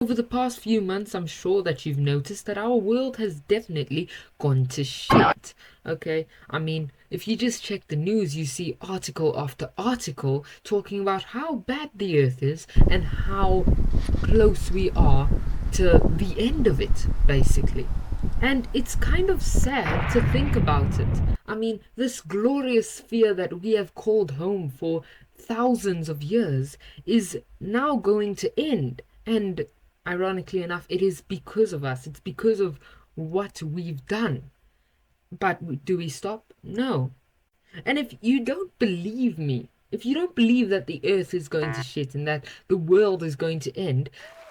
Over the past few months, I'm sure that you've noticed that our world has definitely gone to shit. Okay? I mean, if you just check the news, you see article after article talking about how bad the earth is and how close we are to the end of it, basically. And it's kind of sad to think about it. I mean, this glorious sphere that we have called home for thousands of years is now going to end. And ironically enough, it is because of us. It's because of what we've done. But do we stop? No. And if you don't believe me, if you don't believe that the earth is going to shit and that the world is going to end,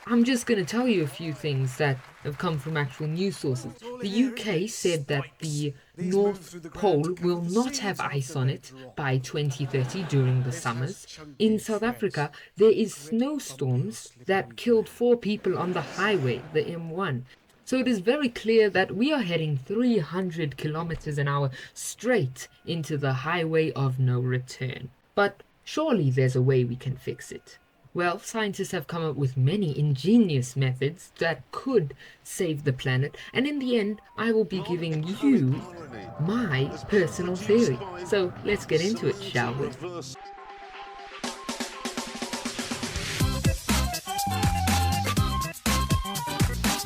I'm just going to tell you a few things that have come from actual news sources. The UK said that the North Pole will not have ice on it by 2030 during the summers. In South Africa, there is snowstorms that killed 4 people on the highway, the M1. So it is very clear that we are heading 300 kilometers an hour straight into the highway of no return. But surely there's a way we can fix it. Well, scientists have come up with many ingenious methods that could save the planet, and in the end, I will be giving you my personal theory. So let's get into it, shall we?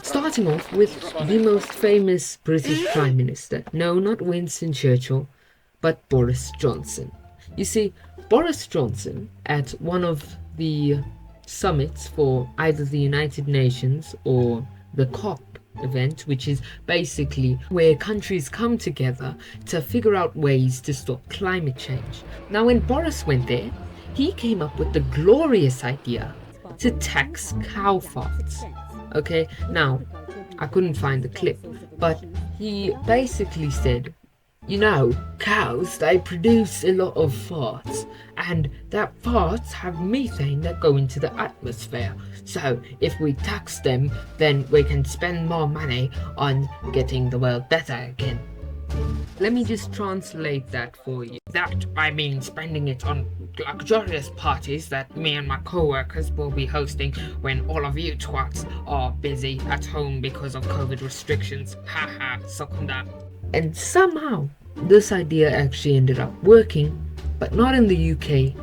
Starting off with the most famous British Prime Minister. No, not Winston Churchill, but Boris Johnson. You see, Boris Johnson, at one of the summits for either the United Nations or the COP event, which is basically where countries come together to figure out ways to stop climate change. Now, when Boris went there, he came up with the glorious idea to tax cow farts. Okay, now, I couldn't find the clip, but he basically said, you know, cows, they produce a lot of farts, and that farts have methane that go into the atmosphere. So if we tax them, then we can spend more money on getting the world better again. Let me just translate that for you. That I mean spending it on luxurious parties that me and my co-workers will be hosting when all of you twats are busy at home because of COVID restrictions. Haha, Sakunda. And somehow, this idea actually ended up working, but not in the UK,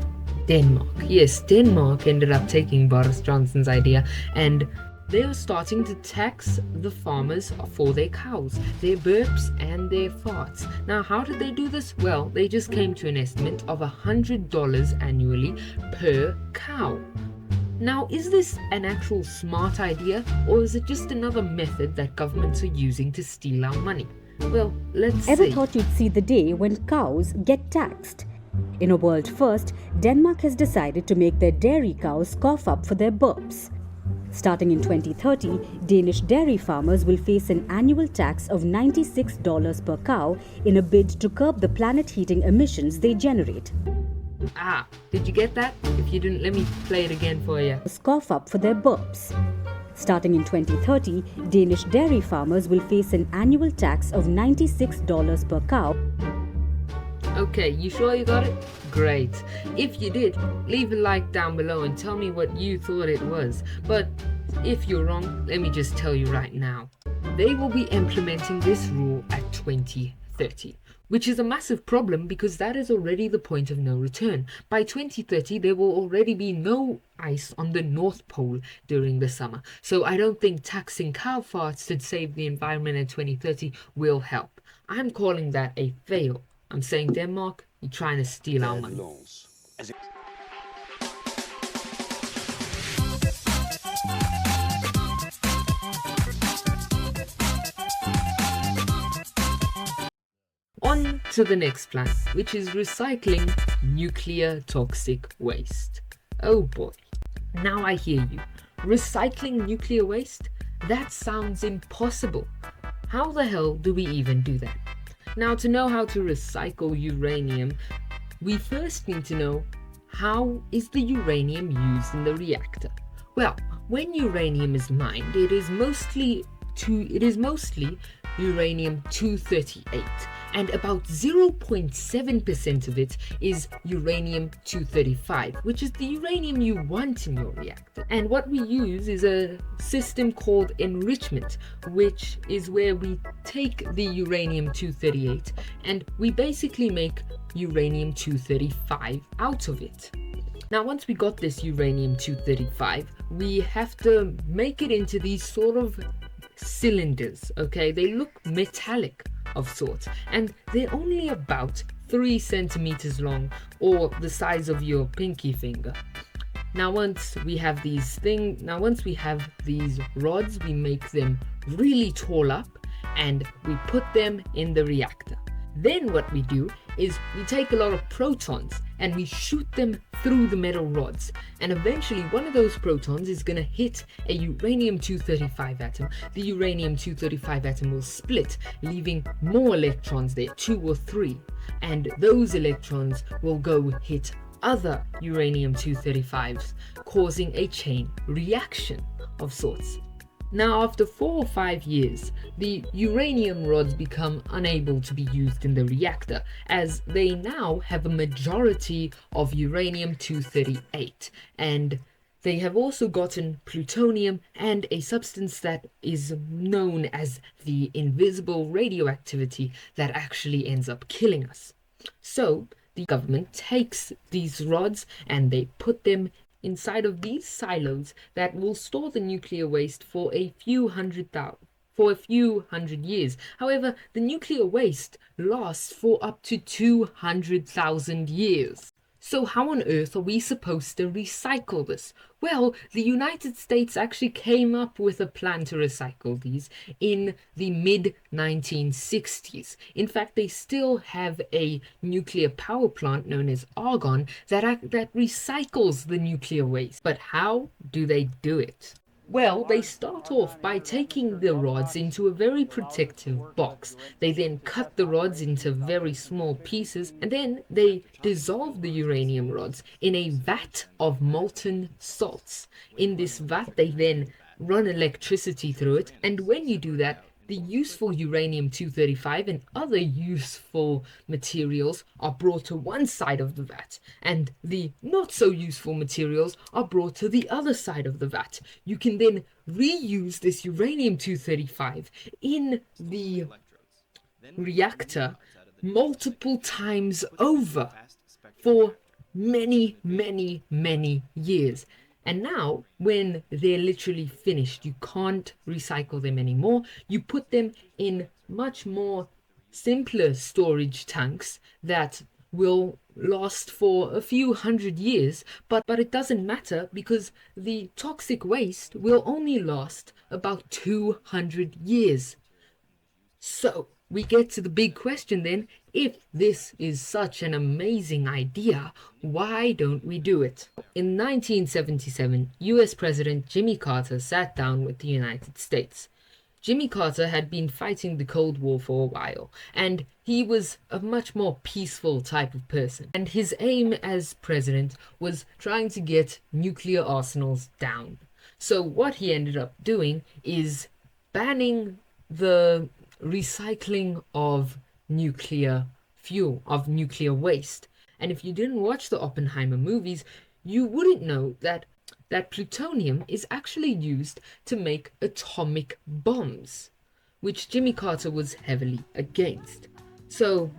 Denmark. Yes, Denmark ended up taking Boris Johnson's idea, and they are starting to tax the farmers for their cows, their burps and their farts. Now, how did they do this? Well, they just came to an estimate of $100 annually per cow. Now, is this an actual smart idea, or is it just another method that governments are using to steal our money? Well, let's see. Ever thought you'd see the day when cows get taxed? In a world first, Denmark has decided to make their dairy cows cough up for their burps. Starting in 2030, Danish dairy farmers will face an annual tax of $96 per cow in a bid to curb the planet-heating emissions they generate. Ah, did you get that? If you didn't, let me play it again for you. Cough up for their burps. Starting in 2030, Danish dairy farmers will face an annual tax of $96 per cow. Okay, you sure you got it? Great. If you did, leave a like down below and tell me what you thought it was. But if you're wrong, let me just tell you right now. They will be implementing this rule at 2030, which is a massive problem because that is already the point of no return. By 2030, there will already be no ice on the North Pole during the summer. So I don't think taxing cow farts to save the environment in 2030 will help. I'm calling that a fail. I'm saying, Denmark, you're trying to steal our money. On to the next plan, which is recycling nuclear toxic waste. Oh boy. Now I hear you. Recycling nuclear waste? That sounds impossible. How the hell do we even do that? Now, to know how to recycle uranium, we first need to know how is the uranium used in the reactor. Well, when uranium is mined, it is mostly uranium-238, and about 0.7% of it is uranium-235, which is the uranium you want in your reactor. And what we use is a system called enrichment, which is where we take the uranium-238 and we basically make uranium-235 out of it. Now, once we got this uranium-235, we have to make it into these sort of cylinders, okay? They look metallic of sorts, and they're only about 3 centimeters long, or the size of your pinky finger. Now once we have these rods, we make them really tall up and we put them in the reactor. Then what we do is we take a lot of protons and we shoot them through the metal rods, and eventually one of those protons is going to hit a uranium-235 atom. The uranium-235 atom will split, leaving more electrons there, 2 or 3, and those electrons will go hit other uranium-235s, causing a chain reaction of sorts. Now, after 4 or 5 years, the uranium rods become unable to be used in the reactor, as they now have a majority of uranium-238, and they have also gotten plutonium and a substance that is known as the invisible radioactivity that actually ends up killing us. So, the government takes these rods and they put them inside of these silos that will store the nuclear waste for a few hundred years. However, the nuclear waste lasts for up to 200,000 years. So how on earth are we supposed to recycle this? Well, the United States actually came up with a plan to recycle these in the mid-1960s. In fact, they still have a nuclear power plant known as Argonne that recycles the nuclear waste. But how do they do it? Well, they start off by taking the rods into a very protective box. They then cut the rods into very small pieces, and then they dissolve the uranium rods in a vat of molten salts. In this vat, they then run electricity through it, and when you do that, the useful uranium-235 and other useful materials are brought to one side of the vat, and the not so useful materials are brought to the other side of the vat. You can then reuse this uranium-235 in the reactor multiple times over for many, many, many years. And now, when they're literally finished, you can't recycle them anymore. You put them in much more simpler storage tanks that will last for a few hundred years, but it doesn't matter because the toxic waste will only last about 200 years. So, we get to the big question then, if this is such an amazing idea, why don't we do it? In 1977, US President Jimmy Carter sat down with the United States. Jimmy Carter had been fighting the Cold War for a while, and he was a much more peaceful type of person. And his aim as president was trying to get nuclear arsenals down. So what he ended up doing is banning the recycling of nuclear fuel, of nuclear waste. And if you didn't watch the Oppenheimer movies, you wouldn't know that plutonium is actually used to make atomic bombs, which Jimmy Carter was heavily against. So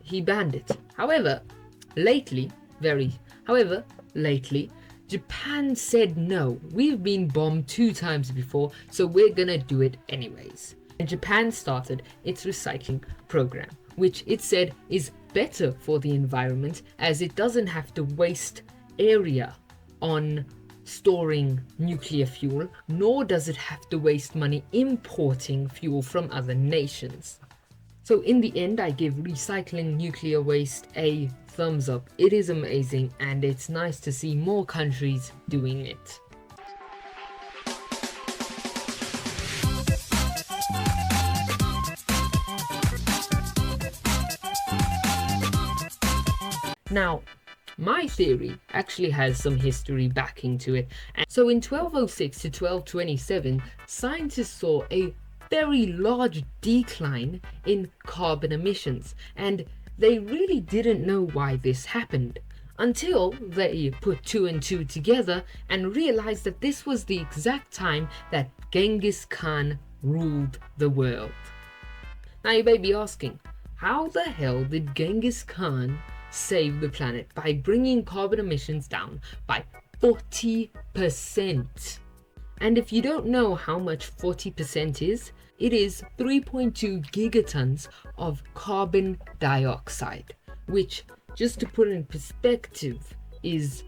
he banned it. However, lately, Japan said no, we've been bombed 2 times before, so we're gonna do it anyways. And Japan started its recycling program, which it said is better for the environment as it doesn't have to waste area on storing nuclear fuel, nor does it have to waste money importing fuel from other nations. So in the end, I give recycling nuclear waste a thumbs up. It is amazing, and it's nice to see more countries doing it. Now, my theory actually has some history backing to it. And so in 1206 to 1227, scientists saw a very large decline in carbon emissions, and they really didn't know why this happened until they put two and two together and realized that this was the exact time that Genghis Khan ruled the world. Now you may be asking, how the hell did Genghis Khan save the planet by bringing carbon emissions down by 40%? And if you don't know how much 40% is, it is 3.2 gigatons of carbon dioxide, which, just to put in perspective, is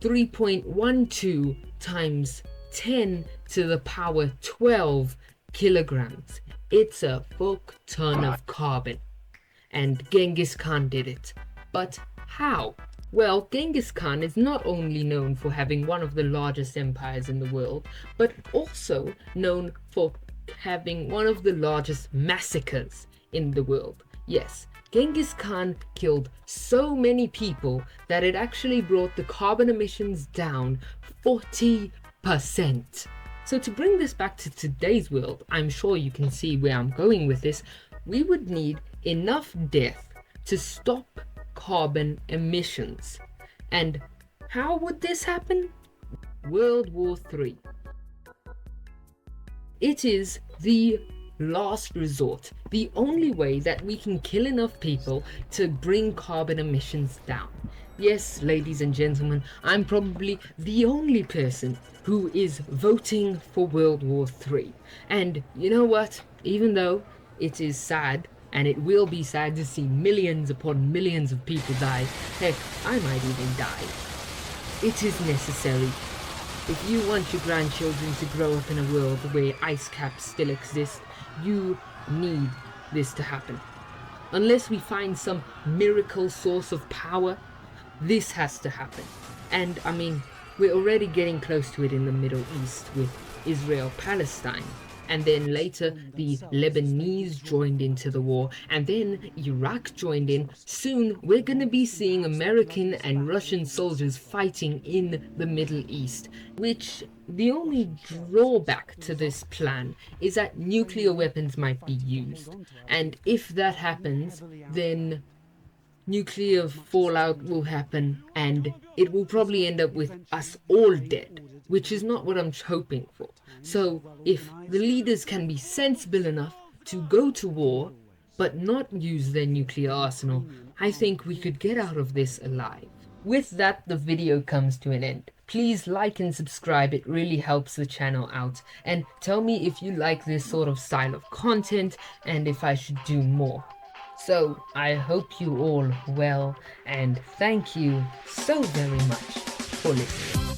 3.12 times 10 to the power 12 kilograms. It's a fuck ton of carbon. And Genghis Khan did it. But how? Well, Genghis Khan is not only known for having one of the largest empires in the world, but also known for having one of the largest massacres in the world. Yes, Genghis Khan killed so many people that it actually brought the carbon emissions down 40%. So to bring this back to today's world, I'm sure you can see where I'm going with this, we would need enough death to stop carbon emissions. And how would this happen? World War III. It is the last resort, the only way that we can kill enough people to bring carbon emissions down. Yes, ladies and gentlemen, I'm probably the only person who is voting for World War III. And you know what? Even though it is sad, and it will be sad to see millions upon millions of people die, heck, I might even die, it is necessary. If you want your grandchildren to grow up in a world where ice caps still exist, you need this to happen. Unless we find some miracle source of power, this has to happen. And I mean, we're already getting close to it in the Middle East with Israel-Palestine. And then later the Lebanese joined into the war, and then Iraq joined in. Soon we're going to be seeing American and Russian soldiers fighting in the Middle East, which the only drawback to this plan is that nuclear weapons might be used. And if that happens, then nuclear fallout will happen, and it will probably end up with us all dead, which is not what I'm hoping for. So if the leaders can be sensible enough to go to war but not use their nuclear arsenal, I think we could get out of this alive. With that, the video comes to an end. Please like and subscribe, it really helps the channel out. And tell me if you like this sort of style of content and if I should do more. So I hope you all well, and thank you so very much for listening.